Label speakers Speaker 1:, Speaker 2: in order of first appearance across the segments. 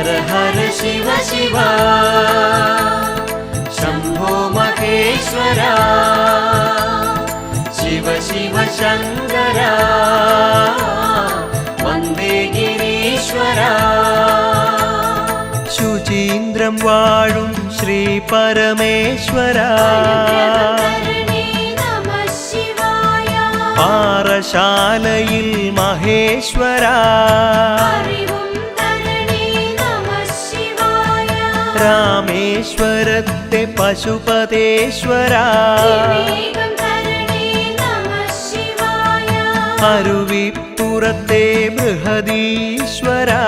Speaker 1: हर हर शिव शिव शंभो महेश्वरा शिव शिव शंकरा वंदे गिरीश्वरा शुचीन्द्रं वाळुं श्री परमेश्वरा पारशालयिल महेश्वरा रामेश्वरत्ते पशुपतेश्वरा अरुविपुरत्ते बृहदीश्वरा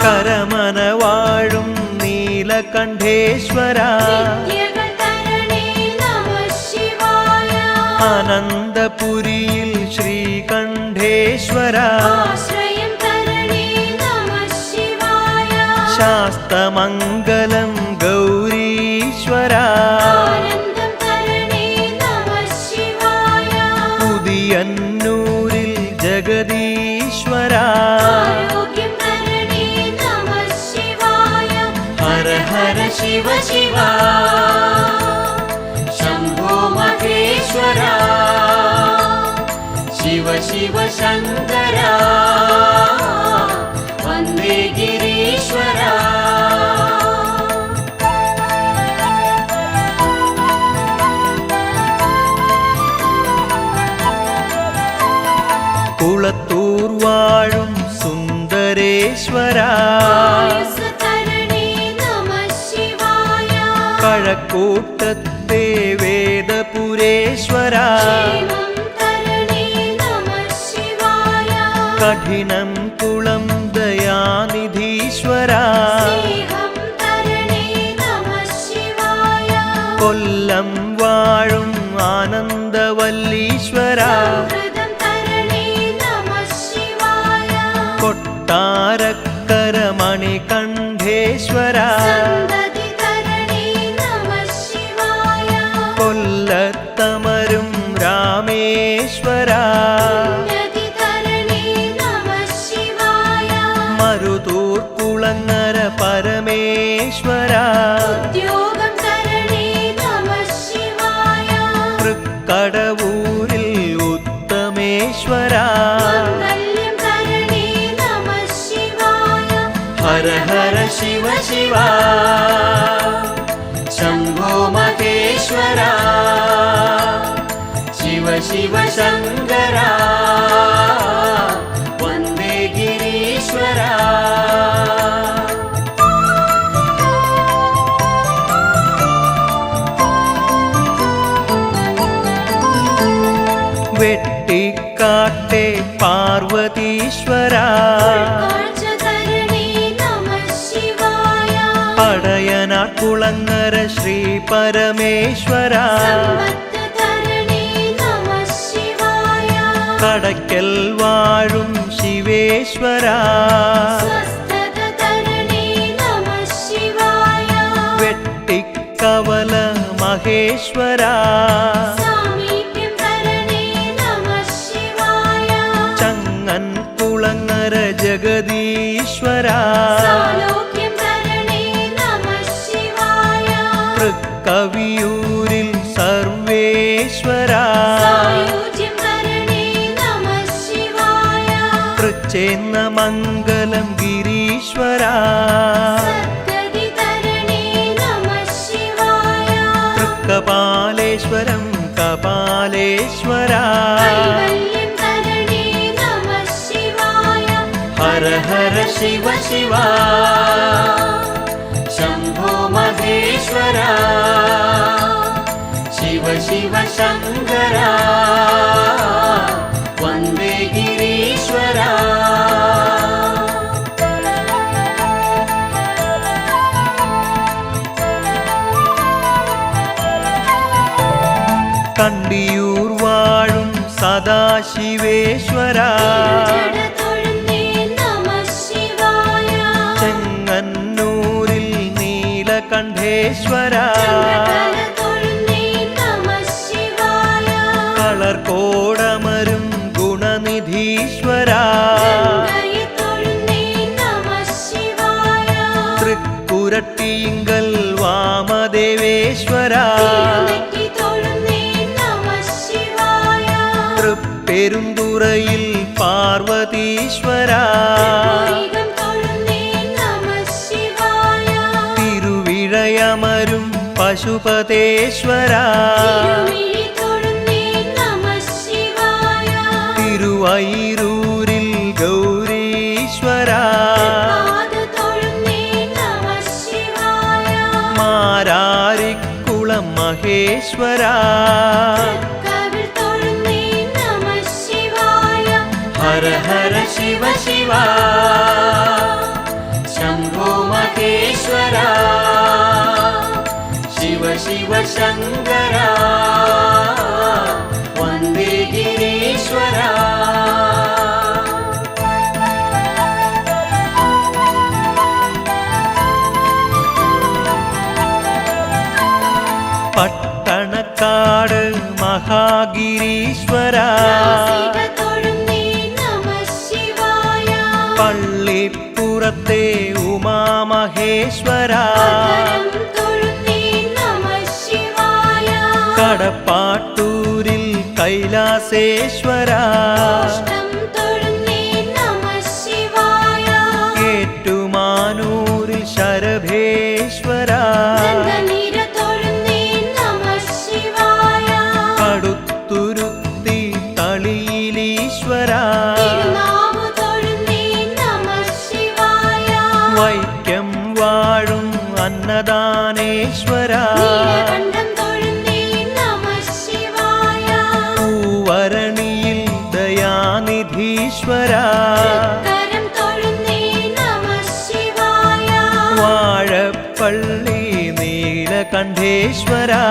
Speaker 1: करमनवाळुं नीलकण्ठेश्वरा आनन्दपुरियिल श्रीकण्ठेश्वरा शास्तमङ्गलं गौरीश्वरा उदियन्नूरिल जगदीश्वरा हर हर शिव शिव शंभो महेश्वरा शिव शिव शंकरा वंदे गिरीश्वरा कुळत्तूर वाळुं सुंदरेश्वरा कळक्कोट्टत्ते वेदपुरेश्वरा कठिनं कुलं दयानिधीश्वरा कोल्लं वाळुं आनन्दवल्लीश्वरा कोट्टारक्करमणिकण्ठेश्वरा कोल्लत्तमरुं रामेश्वरा मरुतूर्कुळङ्गर परमेश्वरा तृक्कडवूरिल उत्तमेश्वरा हर हर शिव शिव शंभो महेश्वरा शिव शिव शंकरा वंदे गिरीश्वरा वेट्टिकाट्टे पार्वतीश्वरा पडयनाकुळङ्गर श्री परमेश्वरा कड़क्कल वाळुं शिवेश्वरा वेट्टिक्कवल महेश्वरा चङ्गन्कुळङ्गर जगदीश्वरा तृक्कवियूरिल सर्वेश्वरा तृच्चेन्नमङ्गलं गिरीश्वरा तृक्कपालेश्वरं कपालेश्वरा हर हर शिव शिव शंभो महेश्वरा शिव शिव शंकरा वंदे गिरीश्वरा कण्डियूर वाळुं सदाशिवेश्वरा चेङ्गन्नूरिल नीलकण्ठेश्वरा कलर्कोडमरुं गुणनिधि ഗിരീശ്വരാ തൃക്കുരട്ടിയിങ്കൽ വാമദേവേശ്വരാ തൃപ്പെരുന്തുറയിൽ പാർവതീശ്വരാ തിരുവിഴയമരും പശുപതേശ്വരാ തിരുവൈരൂരിൽ ഗൗരീശ്വരാ മാരാരിക്കുളം മഹേശ്വരാ ഹര ഹര ശിവ ശിവ ശംഭോ മഹേശ്വരാ ശിവ ശിവ ശങ്കരാ വന്ദേ ഗിരീശ്വരാ പട്ടണക്കാട് മഹാഗിരീശ്വരാ പള്ളിപ്പുറത്തെ ഉമാമഹേശ്വരാ കടപ്പാട്ടൂരിൽ കൈലാസേശ്വരാ ഏറ്റുമാനൂരിൽ ശരഭേശ്വരാ കടുത്തുരുത്തി തളിയിലീശ്വരാ വൈക്കം വാഴും അന്നദാനേശ്വരാ പൂവരണിയിൽ ദയാനിധീശ്വരാ വാഴപ്പള്ളി നീലകണ്ഠേശ്വരാ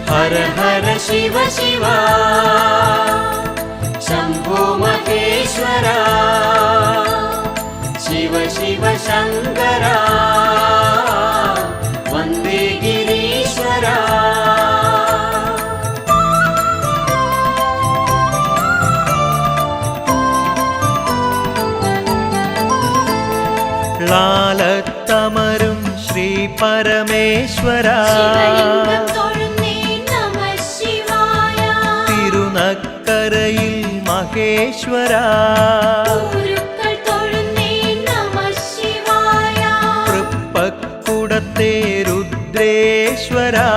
Speaker 1: ഹര ഹര ശിവ ശിവ ശംഭോ മഹേശ്വരാ ശിവ ശിവ ശങ്കരാ വന്ദേ ഗിരീശ്വരാ ലാലത്തമരും ശ്രീ പരമേശ്വരാ തിരുനക്കരയിൽ മഹേശ്വരാ തൃപ്പക്കുടത്തെ രുദ്രേശ്വരാ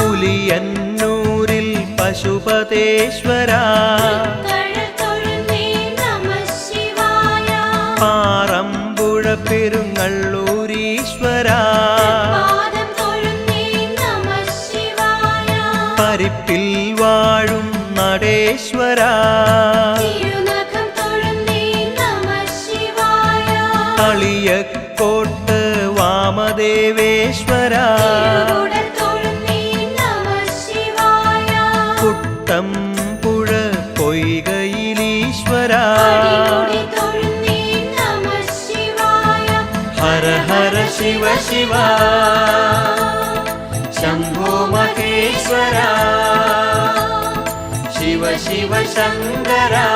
Speaker 1: പുലിയന്നൂരിൽ പശുപതേശ്വരാ പാറമ്പുഴ പെരുങ്ങള്ളൂരീശ്വരാ പരിപ്പിൽ വാഴും നടേശ്വരാ കളിയക്കോട്ട് വാമദേവേശ്വരാ കുട്ടമ്പുഴ പൊയ്കയിലീശ്വരാ ഹര ഹര ശിവ ശിവ ശംഭോ മഹേശ്വരാ ശിവ ശിവ ശങ്കരാ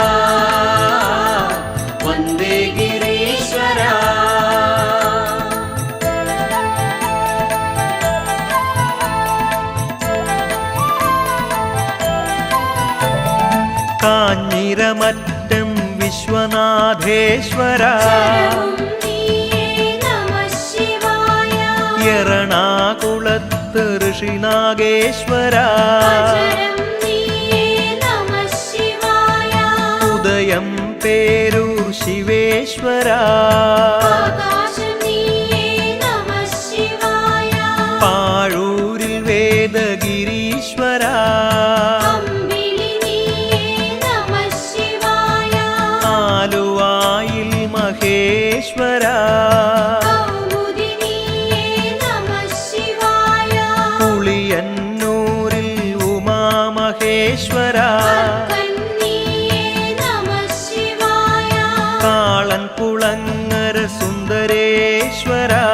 Speaker 1: വന്ദേ ഗിരീശ്വരാ കാഞ്ഞിരമറ്റം വിശ്വനാഥേശ്വരാ എറണാകുളത്ത് ഋഷിനാഗേശ്വരാ ഉദയം പേരൂർ ശിവേശ്വരാ പാഴൂരിൽ വേദഗിരീശ്വരാ ആലുവായിൽ മഹേശ്വരാ പുളിയന്നൂരിൽ ഉമാമഹേശ്വരാ കാളൻകുളങ്ങര സുന്ദരേശ്വരാ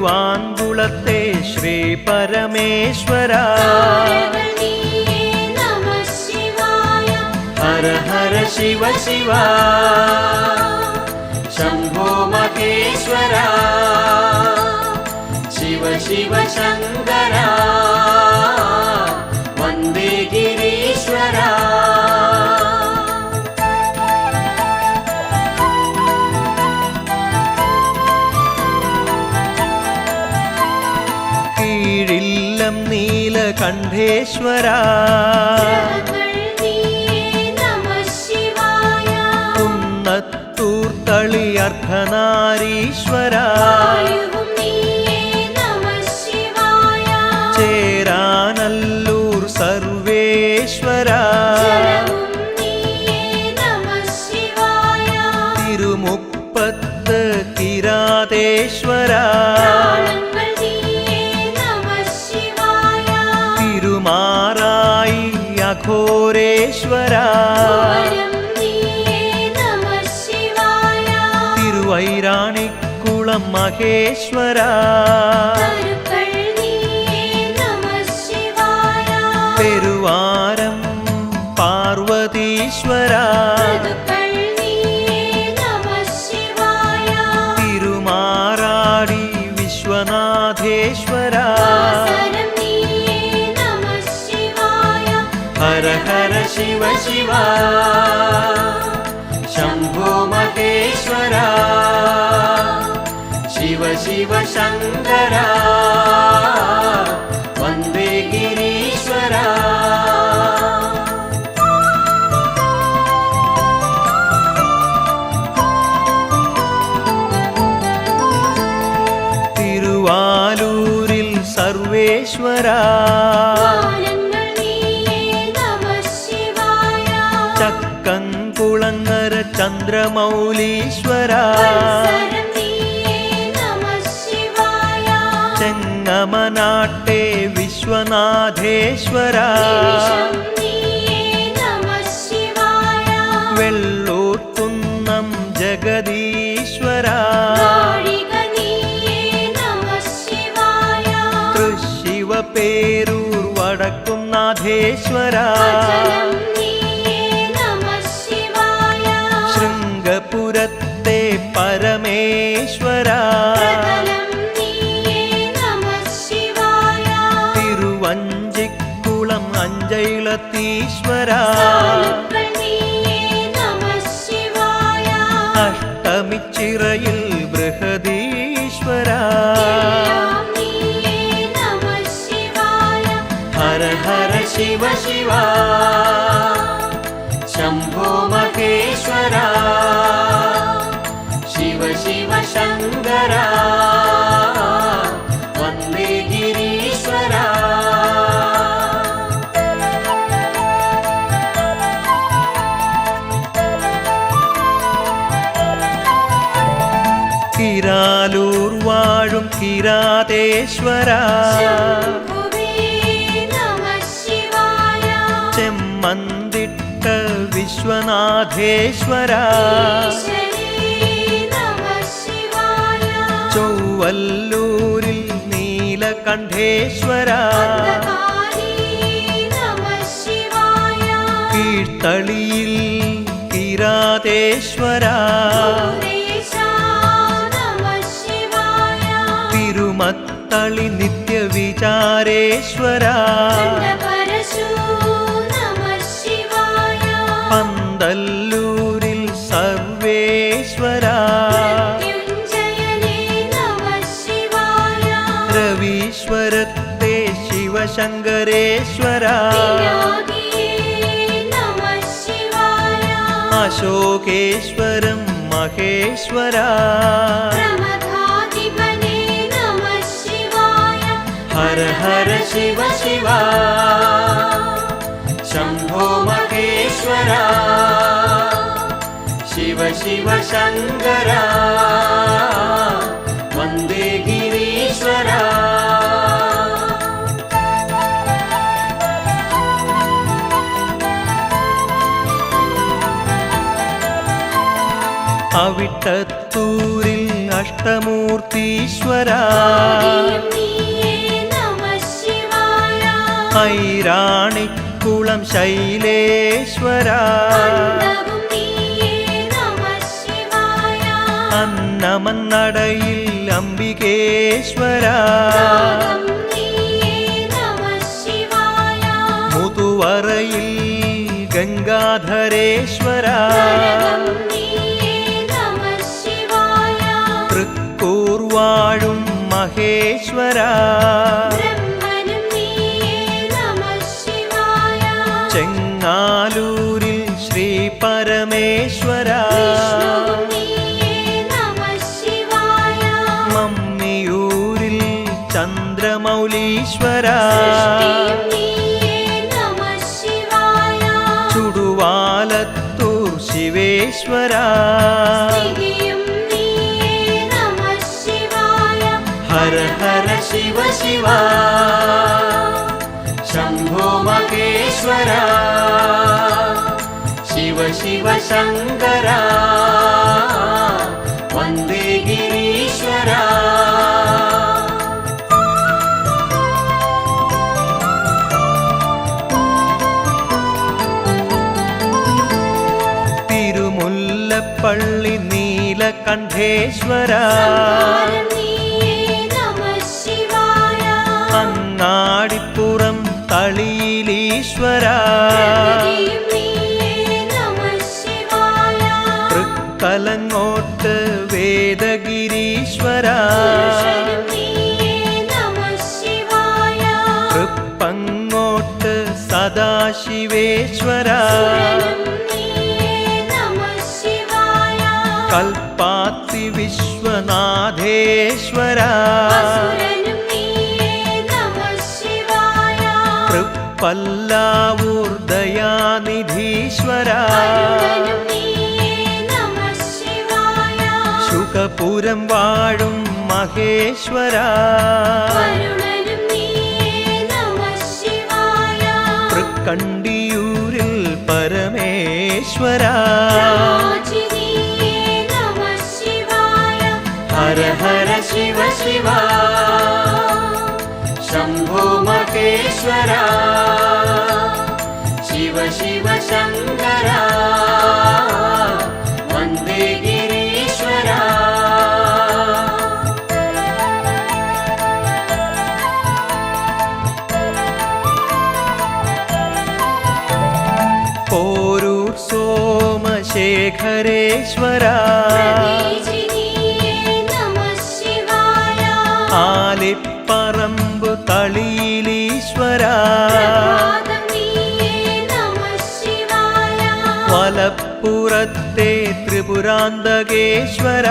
Speaker 1: തിരുവാങ്കുളത്തെ ശ്രീ പരമേശ്വര ഹര ഹര ശിവ ശിവ ശംഭോ മഹേശ്വര ശിവ ശിവ ശങ്കര വന്ദേ ഗിരീശ്വര കീഴില്ലം നീലകണ്ഠേശ്വര കുന്നത്തൂർത്തളി അർദ്ധനാരീശ്വര ചേരാനല്ലൂർ സർവേശ്വര തിരുമുപ്പത്ത് കിരാതേശ്വര തിരുമാറായി അഘോരേശ്വര തിരുവൈരാണിക്കുളം മഹേശ്വര പെരുവാരം പാർവതീശ്വര തിരുമാറാടി വിശ്വനാഥേശ്വര ഹര ഹര ശിവ ശിവ ശംഭോ മഹേശ്വര ശിവ ശിവ ശങ്കര വന്ദേ ഗിരീശ്വര തിരുവാലൂരിൽ സർവേശ്വര ചക്കംകുളങ്ങര ചന്ദ്രമൗലീശ്വര ചെങ്ങമനാട്ടെ വിശ്വനാഥേശ്വര വെള്ളൂർക്കുന്നം ജഗദീശ്വര തൃശിവപേരൂർ വടക്കുംനാഥേശ്വര ശൃംഗപുരത്തെ പരമേശ്വര തിരുവഞ്ചിക്കുളം അഞ്ചൈളത്തീശ്വര അഷ്ടമിച്ചിറയിൽ ബൃഹദീശ്വര ഹര ഹര ശിവ ശിവ ശംഭോ മഹേശ്വര ശിവ ശിവ ശങ്കര വന്ദേ ഗിരീശ്വര കിരാലൂർ വാഴും കിരാതേശ്വര ചെമ്മന്തിട്ട വിശ്വനാഥേശ്വര ചൊവ്വല്ലൂരിൽ നീലകണ്ഠേശ്വര കീഴ്ത്തളിയിൽ കിരാതേശ്വര തിരുമത്തളി നിത്യവിചാരേശ്വര പന്തല്ലൂരിൽ സർവേശ്വര രവീശ്വരത്തെ ശിവശങ്കരേശ്വര അശോകേശ്വരം മഹേശ്വര ഹര ഹര ശിവ ശിവ ശംഭോ മഹേശ്വര ശിവ ശിവ ശങ്കര വന്ദേ ഗിരീശ്വര അവിട്ടത്തൂരിൽ അഷ്ടമൂർത്തീശ്വര
Speaker 2: ഐരാണിക്കുളം ശൈലേശ്വര അന്നമന്നടയിൽ അംബികേശ്വര മുതുവറയിൽ ഗംഗാധരേശ്വര തൃക്കൂർവാഴും മഹേശ്വര ചെങ്ങാലൂരിൽ ശ്രീ പരമേശ്വര മമ്മിയൂരിൽ ചന്ദ്രമൗലീശ്വര ചുടുവാലത്തൂർ ശിവേശ്വര
Speaker 1: ഹര ഹര ശിവ ശിവ ശംഭോ മഹേശ്വര ശിവ ശിവ ശങ്കര വന്ദേ ഗിരീശ്വര
Speaker 2: തിരുമുല്ലപ്പള്ളി നീലകണ്ഠേശ്വര അങ്ങാടിപ്പുറം തളിയിലീശ്വര തൃക്കലങ്ങോട്ട് വേദഗിരീശ്വര തൃപ്പങ്ങോട്ട് സദാശിവേശ്വര കൽപ്പാത്തി വിശ്വനാഥേശ്വര തൃപ്പല്ലാവൂർ ദയാനിധീശ്വര ശുകപുരം വാഴും മഹേശ്വര തൃക്കണ്ടിയൂരിൽ പരമേശ്വര
Speaker 1: ഹര ഹര ശിവ ശിവ ശംഭോ മഹേശ്വര ശിവ ശിവ ശങ്കര വന്ദേ ഗിരീശ്വര
Speaker 2: പോരൂർ സോമശേഖരേശ്വര ആലിപ്പറമ്പ് തളിയിലീശ്വര വലപ്പുറത്തെ ത്രിപുരാന്തകേശ്വര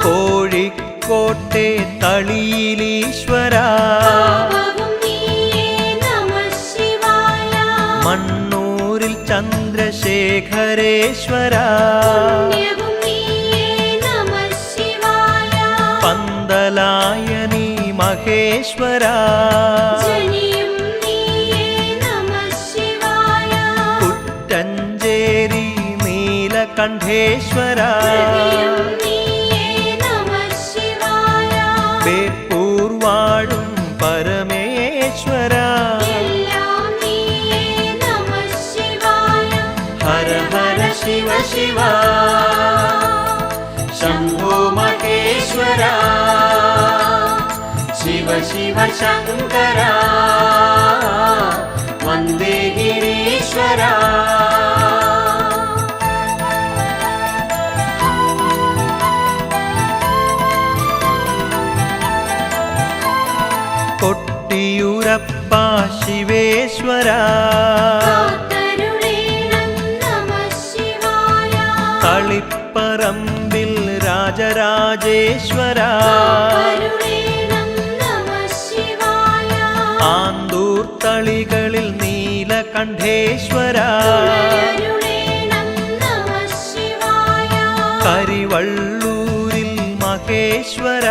Speaker 2: കോഴിക്കോട്ടെ തളിയിലീശ്വര മണ്ണൂരിൽ ചന്ദ്രശേഖരേശ്വര പന്തലായനി മഹേശ്വര കുറ്റഞ്ചേരി നീലകണ്ഠേശ്വര ബേപ്പൂർ വാഴും പരമേശ്വര
Speaker 1: ഹര ഹര ശിവ ശിവ ശംഭോ മഹേശ്വര ശിവ ശിവ ശങ്കര വന്ദേ ഗിരീശ്വര
Speaker 2: കൊട്ടിയൂരപ്പ ശിവേശ്വര തളിപ്പറമ്പിൽ രാജരാജേശ്വര ആന്തൂർ തളികളിൽ നീലകണ്ഠേശ്വര കരിവള്ളൂരിൽ മഹേശ്വര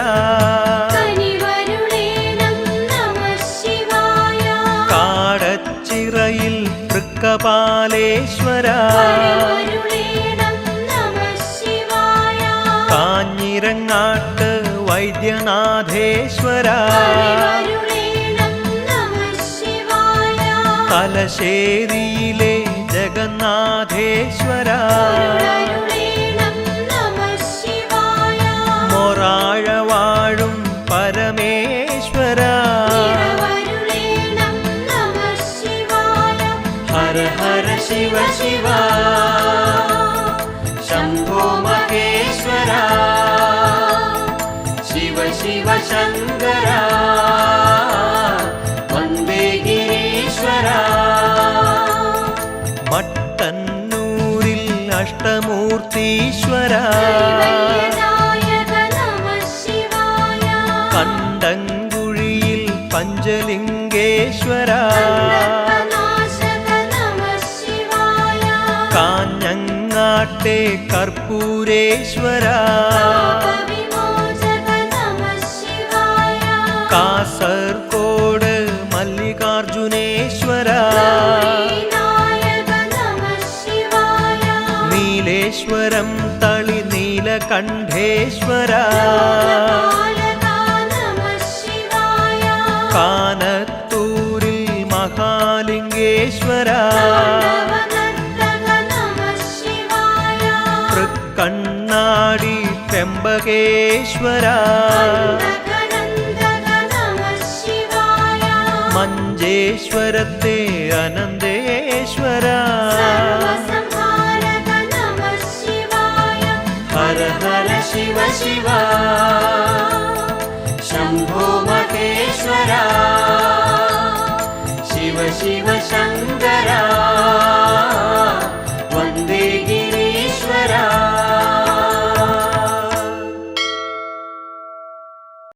Speaker 2: കാടച്ചിറയിൽ തൃക്കപാലേശ്വര നീരങ്ങാട്ട് വൈദ്യനാഥേശ്വര
Speaker 3: അറിവരുളേണം നമഃ ശിവായ.
Speaker 2: തലശ്ശേരിയിലെ ജഗന്നാഥേശ്വര
Speaker 3: അരുളരുളേണം നമഃ ശിവായ.
Speaker 2: മൊറാഴ വാഴും പരമേശ്വര
Speaker 3: നിറവരുളേണം നമഃ ശിവായ.
Speaker 1: ഹര ഹര ശിവ ശിവ ശംഭോ മഹേശ്വര ശിവ ശിവ ശങ്കര വന്ദേ ഗിരീശ്വര
Speaker 2: മട്ടന്നൂരിൽ അഷ്ടമൂർത്തീശ്വര
Speaker 3: കൈവല്യദായക നമഃ ശിവായ.
Speaker 2: കണ്ടങ്കുഴിയിൽ പഞ്ചലിംഗേശ്വര
Speaker 3: നാശക നമഃ ശിവായ.
Speaker 2: കാഞ്ഞങ്ങാട്ടെ കർപ്പൂരേശ്വര
Speaker 3: പാപവിമോചക നമഃ ശിവായ.
Speaker 2: കാസർകോട് മല്ലികാർജുനേശ്വര
Speaker 3: ഗൗരീനായക നമഃ ശിവായ.
Speaker 2: നീലേശ്വരം തളി നീലകണ്ഠേശ്വര
Speaker 3: ലോകപാലക നമഃ ശിവായ.
Speaker 2: കാനത്തൂരിൽ മഹാലിംഗേശ്വര
Speaker 3: താണ്ഡവനർത്തക നമഃ ശിവായ.
Speaker 2: തൃക്കണ്ണാടി ത്രയംബകേശ്വര
Speaker 3: അന്തകനന്ദക നമഃ ശിവായ.
Speaker 2: മഞ്ചേശ്വരത്തെ അനന്തേശ്വര
Speaker 3: സർവസംഹാരക നമഃ ശിവായ.
Speaker 1: ഹര ഹര ശിവ ശിവ